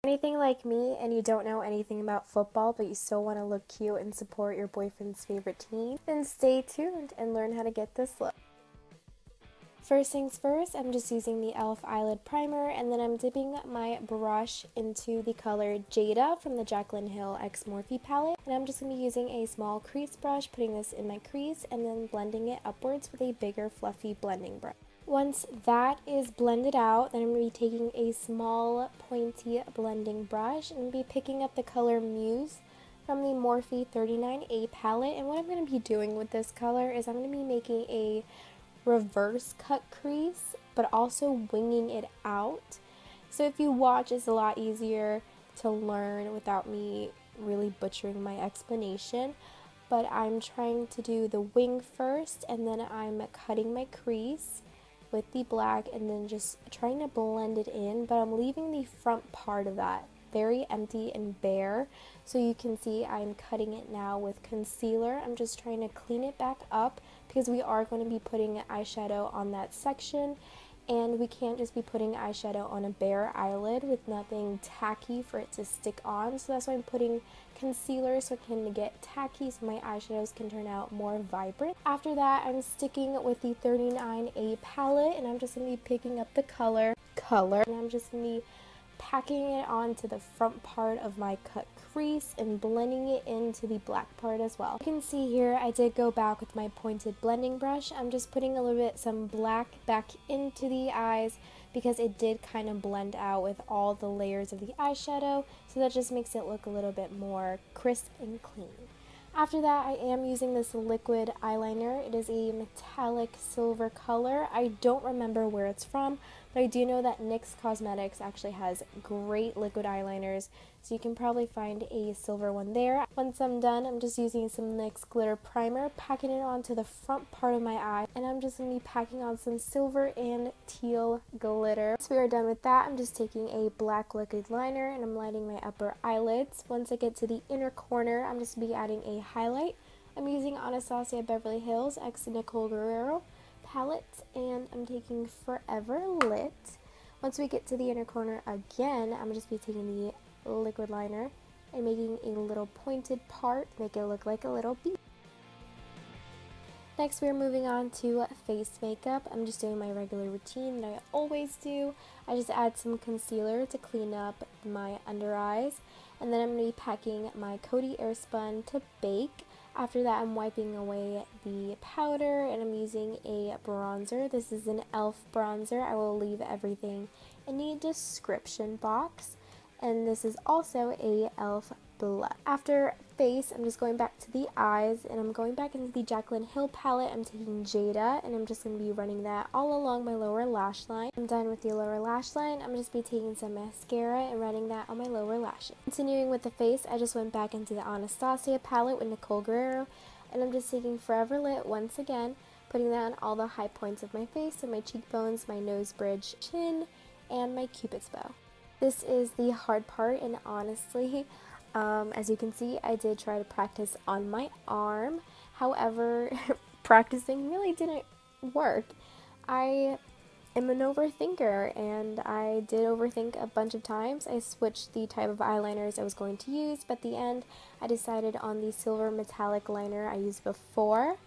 Anything like me and you don't know anything about football but you still want to look cute and support your boyfriend's favorite team, then stay tuned and learn how to get this look. First things first, I'm just using the e.l.f. eyelid primer, and then I'm dipping my brush into the color Jada from the Jaclyn Hill X Morphe palette, and I'm just going to be using a small crease brush, putting this in my crease, and then blending it upwards with a bigger fluffy blending brush. Once that is blended out, then I'm going to be taking a small pointy blending brush and be picking up the color Muse from the Morphe 39A palette, and what I'm going to be doing with this color is I'm going to be making a reverse cut crease, but also winging it out. So if you watch, it's a lot easier to learn without me really butchering my explanation. But I'm trying to do the wing first, and then I'm cutting my crease with the black and then just trying to blend it in, but I'm leaving the front part of that very empty and bare. So you can see I'm cutting it now with concealer. I'm just trying to clean it back up because we are going to be putting eyeshadow on that section, and we can't just be putting eyeshadow on a bare eyelid with nothing tacky for it to stick on. So that's why I'm putting concealer so it can get tacky so my eyeshadows can turn out more vibrant. After that, I'm sticking with the 39A palette, and I'm just going to be picking up the color, and I'm just going to be packing it onto the front part of my cut crease and blending it into the black part as well. You can see here I did go back with my pointed blending brush. I'm just putting a little bit some black back into the eyes because it did kind of blend out with all the layers of the eyeshadow, so that just makes it look a little bit more crisp and clean. After that, I am using this liquid eyeliner. It is a metallic silver color. I don't remember where it's from, but I do know that NYX Cosmetics actually has great liquid eyeliners, so you can probably find a silver one there. Once I'm done, I'm just using some NYX glitter primer, packing it onto the front part of my eye, and I'm just going to be packing on some silver and teal glitter. Once we are done with that, I'm just taking a black liquid liner and I'm lining my upper eyelids. Once I get to the inner corner, I'm just going to be adding a highlight. I'm using Anastasia Beverly Hills x Nicole Guerrero palette, and I'm taking Forever Lit. Once we get to the inner corner again, I'm just be taking the liquid liner and making a little pointed part, make it look like a little bee. Next, we're moving on to face makeup. I'm just doing my regular routine that I always do. I just add some concealer to clean up my under eyes, and then I'm going to be packing my Coty Airspun to bake. After that, I'm wiping away the powder, and I'm using a bronzer. This is an e.l.f. bronzer. I will leave everything in the description box. And this is also a e.l.f. blush. After face, I'm just going back to the eyes, and I'm going back into the Jaclyn Hill palette. I'm taking Jada, and I'm just going to be running that all along my lower lash line. I'm done with the lower lash line. I'm just be taking some mascara and running that on my lower lashes. Continuing with the face, I just went back into the Anastasia palette with Nicole Guerrero, and I'm just taking Forever Lit once again, putting that on all the high points of my face, so my cheekbones, my nose bridge, chin, and my cupid's bow. This is the hard part, and honestly, as you can see, I did try to practice on my arm. However, practicing really didn't work. I am an overthinker, and I did overthink a bunch of times. I switched the type of eyeliners I was going to use, but at the end, I decided on the silver metallic liner I used before.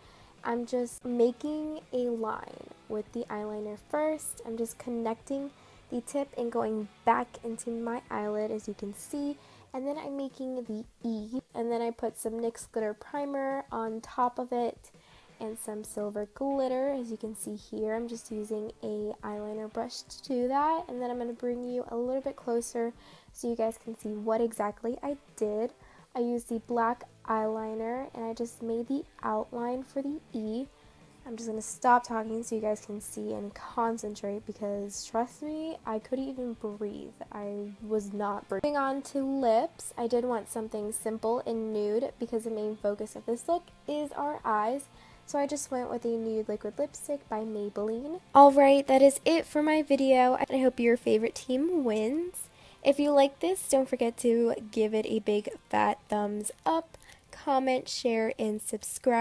I'm just making a line with the eyeliner first. I'm just connecting the tip and going back into my eyelid, as you can see, and then I'm making the E, and then I put some NYX glitter primer on top of it and some silver glitter. As you can see here, I'm just using a eyeliner brush to do that, and then I'm going to bring you a little bit closer so you guys can see what exactly I did. I used the black eyeliner and I just made the outline for the E. I'm just going to stop talking so you guys can see and concentrate, because trust me, I couldn't even breathe. I was not breathing. Moving on to lips, I did want something simple and nude because the main focus of this look is our eyes. So I just went with a nude liquid lipstick by Maybelline. Alright, that is it for my video. I hope your favorite team wins. If you like this, don't forget to give it a big fat thumbs up, comment, share, and subscribe.